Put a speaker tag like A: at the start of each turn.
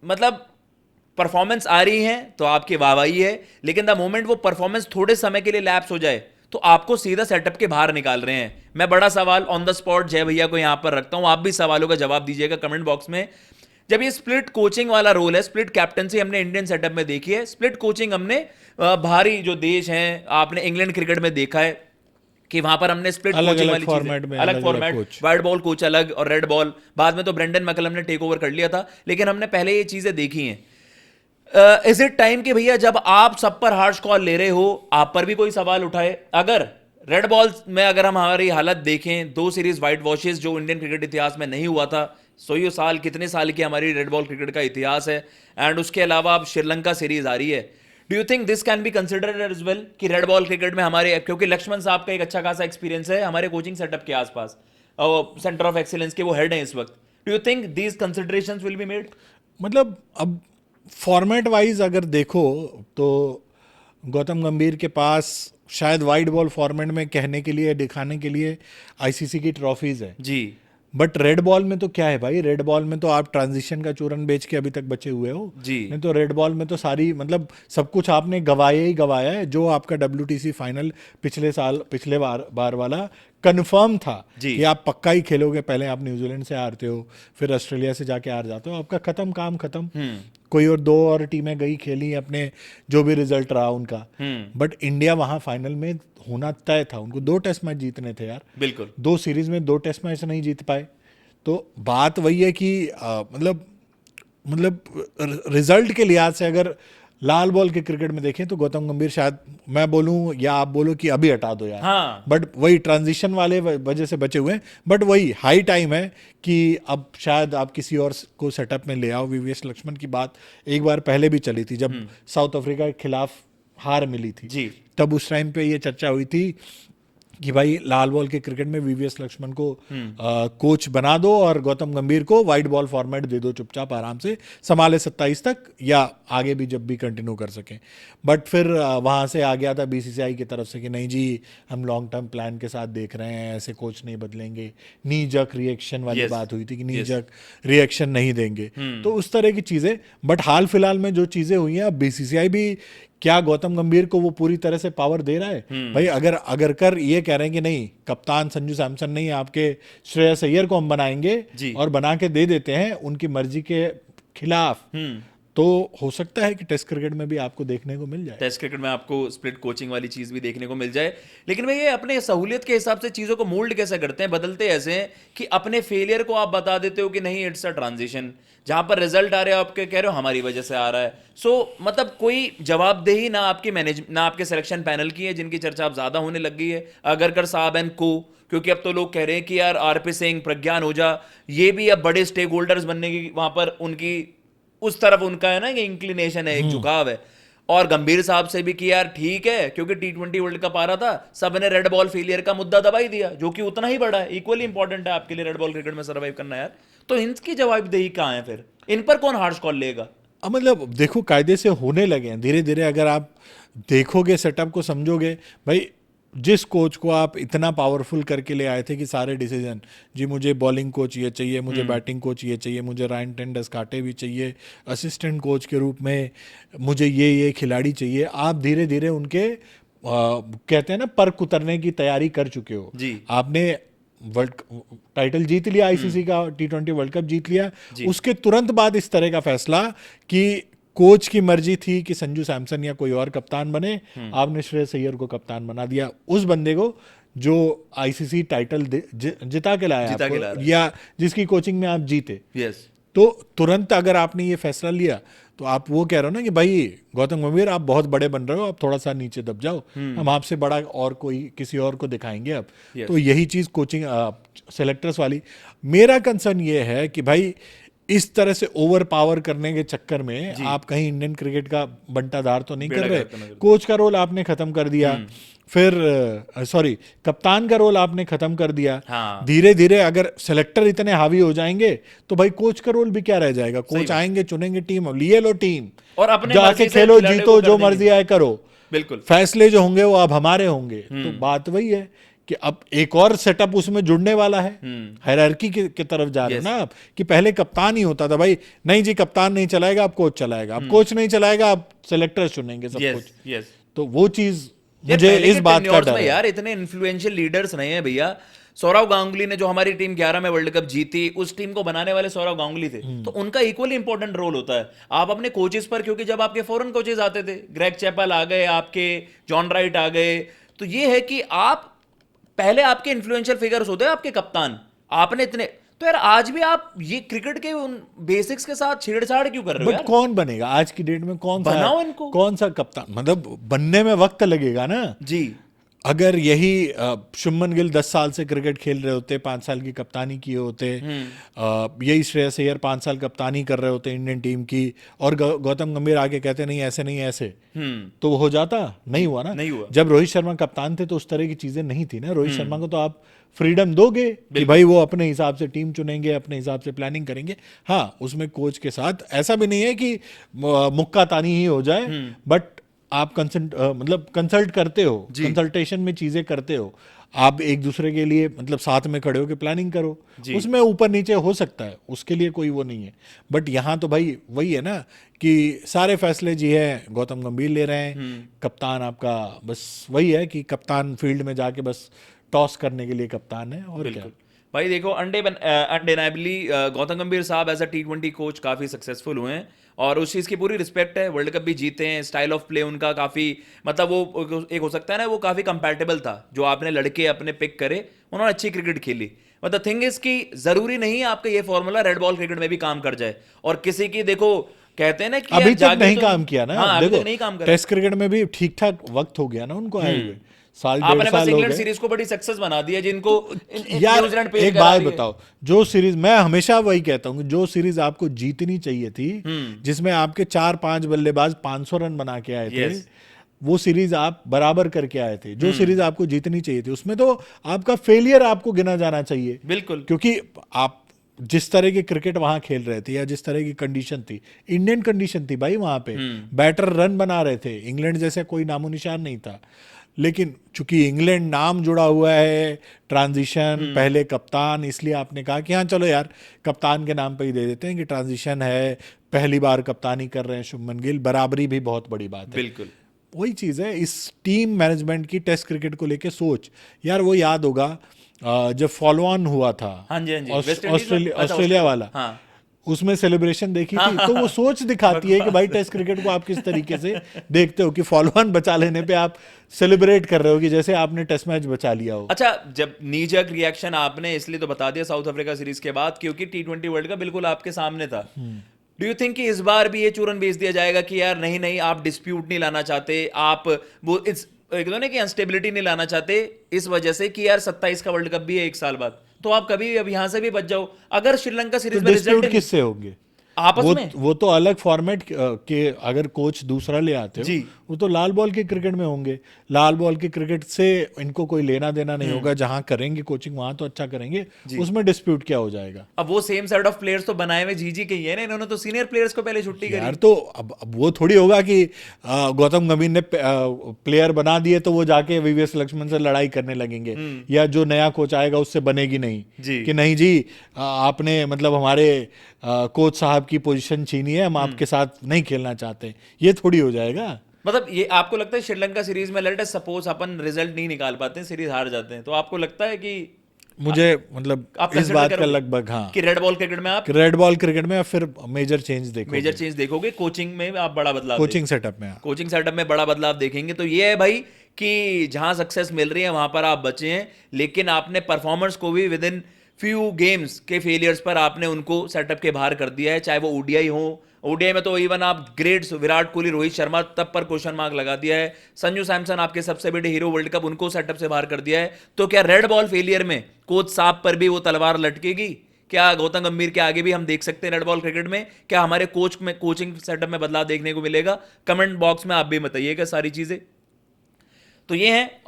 A: मतलब परफॉर्मेंस आ रही है तो आपकी वाहवाही है, लेकिन द मोमेंट वो परफॉर्मेंस थोड़े समय के लिए लैप्स हो जाए तो आपको सीधा सेटअप के बाहर निकाल रहे हैं। मैं बड़ा सवाल ऑन द स्पॉट जय भैया को यहां पर रखता हूं, आप भी सवालों का जवाब दीजिएगा कमेंट बॉक्स में। जब ये स्प्लिट कोचिंग वाला रोल है, स्प्लिट कैप्टनसी हमने इंडियन सेटअप में देखी है, स्प्लिट कोचिंग हमने बाहरी जो देश हैं, आपने इंग्लैंड क्रिकेट में देखा है कि वहां पर हमने स्प्लिट कोचिंग वाली चीजें, अलग फॉर्मेट, वाइट बॉल कोच अलग और रेड बॉल, बाद में तो ब्रेंडन मैकलम ने टेक ओवर कर लिया था, लेकिन हमने पहले ये चीजें देखी हैं। इज इट टाइम कि भैया जब आप सब पर हार्श कॉल ले रहे हो, आप पर भी कोई सवाल उठाए? अगर रेड बॉल में अगर हम हमारी हालत देखें, 2 सीरीज व्हाइट वॉशेस जो इंडियन क्रिकेट इतिहास में नहीं हुआ था, 100 साल कितने साल की हमारी रेड बॉल क्रिकेट का इतिहास है, एंड उसके अलावा अब श्रीलंका सीरीज आ रही है, do you think this can be considered as well कि रेड बॉल क्रिकेट में हमारे, क्योंकि लक्ष्मण साहब का एक अच्छा खासा एक्सपीरियंस है हमारे कोचिंग सेटअप के आसपास, सेंटर ऑफ एक्सीलेंस के वो हेड हैं इस वक्त, do you think these considerations will be made?
B: मतलब अब फॉर्मेट वाइज अगर देखो तो गौतम गंभीर के पास शायद वाइट बॉल फॉर्मेट में कहने के लिए, दिखाने के लिए आईसीसी की ट्रॉफीज है
A: जी,
B: बट रेड बॉल में तो क्या है भाई, रेड बॉल में तो आप ट्रांजिशन का चूरन बेच के अभी तक बचे हुए हो
A: जी।
B: नहीं तो रेड बॉल में तो सारी मतलब सब कुछ आपने गवाया ही गवाया है। जो आपका WTC फाइनल पिछले बार वाला कंफर्म था कि आप पक्का ही खेलोगे, पहले आप न्यूजीलैंड से हारते हो, फिर ऑस्ट्रेलिया से जाके हार जाते हो, आपका खत्म, काम खत्म। कोई और 2 और टीमें गई खेली अपने, जो भी रिजल्ट रहा उनका, बट इंडिया वहां फाइनल में होना तय था। उनको 2 टेस्ट मैच जीतने थे यार,
A: बिल्कुल
B: 2 सीरीज में 2 टेस्ट मैच नहीं जीत पाए। तो बात वही है कि मतलब रिजल्ट के लिहाज से अगर लाल बॉल के क्रिकेट में देखें तो गौतम गंभीर शायद, मैं बोलूं या आप बोलो कि अभी हटा दो यार,
A: हाँ।
B: बट वही ट्रांजिशन वाले वजह से बचे हुए हैं, बट वही हाई टाइम है कि अब शायद आप किसी और को सेटअप में ले आओ। VVS लक्ष्मण की बात एक बार पहले भी चली थी जब साउथ अफ्रीका के खिलाफ हार मिली थी
A: जी,
B: तब उस टाइम पे ये चर्चा हुई थी कि भाई लाल बॉल के क्रिकेट में VVS लक्ष्मण को कोच बना दो और गौतम गंभीर को वाइट बॉल फॉर्मेट दे दो, चुपचाप आराम से संभाले 27 तक या आगे भी जब भी कंटिन्यू कर सकें। बट फिर वहां से आ गया था BCCI की तरफ से कि नहीं जी, हम लॉन्ग टर्म प्लान के साथ देख रहे हैं, ऐसे कोच नहीं बदलेंगे, नी जक रिएक्शन वाली बात हुई थी कि नी जक रिएक्शन नहीं देंगे, तो उस तरह की चीजें। बट हाल फिलहाल में जो चीजें हुई हैं, अब BCCI भी क्या गौतम गंभीर को वो पूरी तरह से पावर दे रहा है? भाई अगर कर ये कह रहे हैं कि नहीं, कप्तान संजू सैमसन नहीं, आपके श्रेयस अय्यर को हम बनाएंगे और बना के दे देते हैं उनकी मर्जी के खिलाफ, तो हो सकता है कि टेस्ट क्रिकेट में भी आपको देखने को मिल जाए,
A: टेस्ट क्रिकेट में आपको स्प्लिट कोचिंग वाली चीज भी देखने को मिल जाए। लेकिन भाई ये अपने सहूलियत के हिसाब से चीजों को मोल्ड कैसे करते हैं, बदलते ऐसे हैं कि अपने फेलियर को आप बता देते हो कि नहीं इट्स अ ट्रांजिशन, जहां पर रिजल्ट आ रहे हो आपके कह रहे हो हमारी वजह से आ रहा है। सो मतलब कोई जवाबदेही ना आपकी ना आपके सिलेक्शन पैनल की है, जिनकी चर्चा अब ज्यादा होने लग गई है, अगरकर साहब एंड को, क्योंकि अब तो लोग कह रहे हैं कि यार RP सिंह, प्रज्ञान ओझा, ये भी अब बड़े स्टेक होल्डर्स बनने की वहां पर उनकी उस तरफ उनका है ना कि इंक्लिनेशन है, एक झुकाव है। और गंभीर साहब से भी कि यार ठीक है, क्योंकि T20 वर्ल्ड कप आ रहा था, सब ने रेड बॉल फेलियर का मुद्दा दबा ही दिया, जो कि उतना ही बड़ा है, इक्वली इंपॉर्टेंट है आपके लिए रेड बॉल क्रिकेट में सर्वाइव करना यार। तो इनकी जवाबदेही कहां है फिर? इन पर कौन हार्श कॉल लेगा?
B: मतलब देखो कायदे से होने लगे हैं धीरे धीरे, अगर आप देखोगे सेटअप को समझोगे। भाई जिस कोच को आप इतना पावरफुल करके ले आए थे कि सारे डिसीजन, जी मुझे बॉलिंग कोच ये चाहिए, मुझे बैटिंग कोच ये चाहिए, मुझे रायन टेंडसकाटे भी चाहिए असिस्टेंट कोच के रूप में, मुझे ये खिलाड़ी चाहिए, आप धीरे धीरे उनके कहते हैं ना पर्क उतरने की तैयारी कर चुके हो
A: जी।
B: आपने वर्ल्ड टाइटल जीत लिया, ICC का T20 वर्ल्ड कप जीत लिया, उसके तुरंत बाद इस तरह का फैसला कि कोच की मर्जी थी कि संजू सैमसन या कोई और कप्तान बने, आपने श्रेयस अय्यर को कप्तान बना दिया, उस बंदे को जो ICC टाइटल जिता के लाया या जिसकी कोचिंग में आप जीते। तो तुरंत अगर आपने ये फैसला लिया तो आप वो कह रहे हो ना कि भाई गौतम गंभीर आप बहुत बड़े बन रहे हो, आप थोड़ा सा नीचे दब जाओ, हम आपसे बड़ा और कोई किसी और को दिखाएंगे अब। तो यही चीज कोचिंग सेलेक्टर्स वाली। मेरा कंसर्न ये है कि भाई इस तरह से ओवर पावर करने के चक्कर में आप कहीं इंडियन क्रिकेट का बंटाधार तो नहीं कर रहे। कोच का रोल आपने खत्म कर दिया, फिर कप्तान का रोल आपने खत्म कर दिया। धीरे धीरे अगर सेलेक्टर इतने हावी हो जाएंगे तो भाई कोच का रोल भी क्या रह जाएगा? कोच आएंगे, चुनेंगे टीम, लिए लो टीम
A: और अपने
B: जाके खेलो, जीतो, जो मर्जी आए करो,
A: बिल्कुल
B: फैसले जो होंगे वो अब हमारे होंगे। तो बात वही है कि अब एक और सेटअप उसमें जुड़ने वाला है, हायरार्की की तरफ जा रहे हो ना आप, कि पहले कप्तान ही होता था भाई, नहीं जी कप्तान नहीं चलाएगा अब कोच चलाएगा, अब कोच नहीं चलाएगा अब सेलेक्टर चुनेंगे सब कुछ।
A: यस
B: तो वो चीज
A: यार
B: मुझे
A: पहले
B: इस
A: के
B: बात का
A: tenures
B: डर
A: में
B: है।
A: यार इतने इन्फ्लुएंशियल लीडर्स नहीं है भैया। सौरव गांगुली ने जो हमारी टीम 11 में वर्ल्ड कप जीती, उस टीम को बनाने वाले सौरव गांगुली थे, तो उनका इक्वली इंपॉर्टेंट रोल होता है। आप अपने कोचेस पर, क्योंकि जब आपके फॉरेन कोचेस आते थे, ग्रेग चैपल आ गए आपके, जॉन राइट आ गए, तो ये है कि आप पहले आपके इन्फ्लुएंशियल फिगर्स होते हैं आपके कप्तान, आपने इतने, तो यार आज भी आप ये क्रिकेट के उन बेसिक्स के साथ छेड़छाड़ क्यों कर रहे हो
B: बट
A: यार?
B: कौन बनेगा आज की डेट में,
A: बनाओ इनको।
B: कौन सा कप्तान, मतलब बनने में वक्त लगेगा ना
A: जी
B: अगर यही शुभमन गिल 10 साल से क्रिकेट खेल रहे होते, 5 साल की कप्तानी किए होते, यही श्रेयस अय्यर 5 साल कप्तानी कर रहे होते इंडियन टीम की, और गौतम गंभीर आके कहते नहीं ऐसे नहीं ऐसे, तो वो हो जाता, नहीं हुआ ना।
A: नहीं हुआ।
B: जब रोहित शर्मा कप्तान थे तो उस तरह की चीजें नहीं थी ना। रोहित शर्मा को तो आप फ्रीडम दोगे कि भाई वो अपने हिसाब से टीम चुनेंगे, अपने हिसाब से प्लानिंग करेंगे। हाँ, उसमें कोच के साथ ऐसा भी नहीं है कि मुक्का तानी ही हो जाए, बट आप मतलब कंसल्ट करते हो, कंसल्टेशन में चीजें करते हो, आप एक दूसरे के लिए मतलब साथ में खड़े हो के प्लानिंग करो, उसमें ऊपर नीचे हो सकता है, उसके लिए कोई वो नहीं है। बट यहाँ तो भाई वही है ना कि सारे फैसले जी है गौतम गंभीर ले रहे हैं, कप्तान आपका बस वही है कि कप्तान फील्ड में जाके बस टॉस करने के लिए कप्तान है, और क्या।
A: भाई देखो, अनडेनाबली गौतम गंभीर साहब एज अ T20 कोच काफ़ी सक्सेसफुल हुए हैं, और उस चीज़ की पूरी रिस्पेक्ट है। वर्ल्ड कप भी जीते हैं, स्टाइल ऑफ प्ले उनका काफ़ी, मतलब वो एक हो सकता है ना, वो काफ़ी कंपैटिबल था। जो आपने लड़के अपने पिक करे, उन्होंने अच्छी क्रिकेट खेली। बट द थिंग इज कि ज़रूरी नहीं है आपका ये फॉर्मूला रेड बॉल क्रिकेट में भी काम कर जाए। और किसी की देखो, कहते हैं ना कि
B: अभी तक नहीं
A: तो,
B: काम किया ना।
A: हाँ, अभी
B: देखो
A: तक नहीं काम करा।
B: टेस्ट क्रिकेट में भी ठीक ठाक वक्त हो गया ना उनको आए हुए, साल डेढ़
A: आपने बस
B: साल हो
A: इंग्लैंड
B: गए
A: सीरीज को बड़ी सक्सेस बना दिया, जिनको
B: यार।
A: न्यूजीलैंड पे
B: एक बात बताओ, जो सीरीज, मैं हमेशा वही कहता हूँ, जो सीरीज आपको जीतनी चाहिए थी, जिसमें आपके 4-5 बल्लेबाज 500 रन बना के आए थे, वो सीरीज आप बराबर करके आए थे। जो सीरीज आपको जीतनी चाहिए थी, उसमें तो आपका फेलियर आपको गिना जाना चाहिए।
A: बिल्कुल,
B: क्योंकि आप जिस तरह की क्रिकेट वहां खेल रहे थे, या जिस तरह की कंडीशन थी, इंडियन कंडीशन थी भाई, वहां पे बैटर रन बना रहे थे, इंग्लैंड जैसे कोई नामो निशान नहीं था। लेकिन चूंकि इंग्लैंड नाम जुड़ा हुआ है, ट्रांजिशन, पहले कप्तान, इसलिए आपने कहा कि हाँ चलो यार कप्तान के नाम पे ही दे देते हैं कि ट्रांजिशन है, पहली बार कप्तानी कर रहे हैं शुभमन गिल, बराबरी भी बहुत बड़ी बात है।
A: बिल्कुल
B: वही चीज़ है इस टीम मैनेजमेंट की, टेस्ट क्रिकेट को लेके सोच। यार वो याद होगा जब फॉलो ऑन हुआ था,
A: हाँ जी, हाँ जी,
B: ऑस्ट्रेलिया वाला,
A: हाँ,
B: उसमें सेलिब्रेशन देखी थी, तो वो सोच दिखाती है कि भाई टेस्ट क्रिकेट को आप किस तरीके से देखते हो, कि फॉलो ऑन बचा लेने पे आप सेलिब्रेट कर रहे हो कि जैसे आपने टेस्ट मैच बचा लिया हो।
A: अच्छा, जब नीजक रिएक्शन आपने इसलिए तो बता दिया साउथ अफ्रीका सीरीज के बाद, क्योंकि T20 वर्ल्ड कप बिल्कुल आपके सामने था। डू यू थिंक कि इस बार भी ये चूरन बेच दिया जाएगा कि यार नहीं नहीं, आप डिस्प्यूट नहीं लाना चाहते, आप वो एक तो नहीं कि अनस्टेबिलिटी नहीं लाना चाहते, इस वजह से कि यार 27 का वर्ल्ड कप भी है 1 साल बाद, तो आप कभी अब यहां से भी बच जाओ। अगर श्रीलंका सीरीज में
B: डिस्प्यूट किससे होंगे
A: आपस में?
B: वो तो अलग फॉर्मेट के, अगर कोच दूसरा ले आते हो, वो तो लाल बॉल के क्रिकेट में होंगे। लाल बॉल के क्रिकेट से इनको कोई लेना देना नहीं होगा, जहां करेंगे कोचिंग वहां तो अच्छा करेंगे, उसमें डिस्प्यूट क्या हो जाएगा।
A: अब वो सेम सेट ऑफ प्लेयर्स तो बनाए हुए जीजी के ही है ना, इन्होंने तो सीनियर प्लेयर्स को पहले छुट्टी करी।
B: यार तो अब वो थोड़ी होगा कि गौतम गंभीर ने प्लेयर बना दिए तो वो जाके वीवीएस लक्ष्मण से लड़ाई करने लगेंगे, या जो नया कोच आएगा उससे बनेगी नहीं कि नहीं जी आपने मतलब हमारे कोच साहब की पोजीशन छीनी है, हम आपके साथ नहीं खेलना चाहते, ये थोड़ी हो जाएगा।
A: मतलब ये आपको लगता है श्रीलंका सीरीज में, लेट अस सपोज अपन रिजल्ट नहीं निकाल पाते हैं, सीरीज हार जाते हैं, तो आपको लगता है कि
B: मुझे मतलब इस बात का लगभग, हाँ,
A: कि रेड बॉल क्रिकेट में आप,
B: रेड बॉल क्रिकेट में फिर मेजर चेंज
A: देखोगे, कोचिंग में आप बड़ा बदलाव,
B: कोचिंग सेटअप में
A: बड़ा बदलाव देखेंगे। तो ये है भाई कि जहां सक्सेस मिल रही है वहां पर आप बचे हैं, लेकिन आपने परफॉर्मेंस को भी विद इन फ्यू गेम्स के फेलियर्स पर आपने उनको सेटअप के बाहर कर दिया है। चाहे वो ओडीआई हो, ओडीआई में तो इवन आप ग्रेट्स विराट कोहली, रोहित शर्मा तब पर क्वेश्चन मार्क लगा दिया है। संजू सैमसन आपके सबसे बड़े हीरो वर्ल्ड कप, उनको सेटअप से बाहर कर दिया है। तो क्या रेड बॉल फेलियर में कोच साहब पर भी वो तलवार लटकेगी? क्या गौतम गंभीर के आगे भी हम देख सकते हैं रेड बॉल क्रिकेट में? क्या हमारे कोच में, कोचिंग सेटअप में बदलाव देखने को मिलेगा? कमेंट बॉक्स में आप भी बताइएगा सारी चीजें। तो ये है।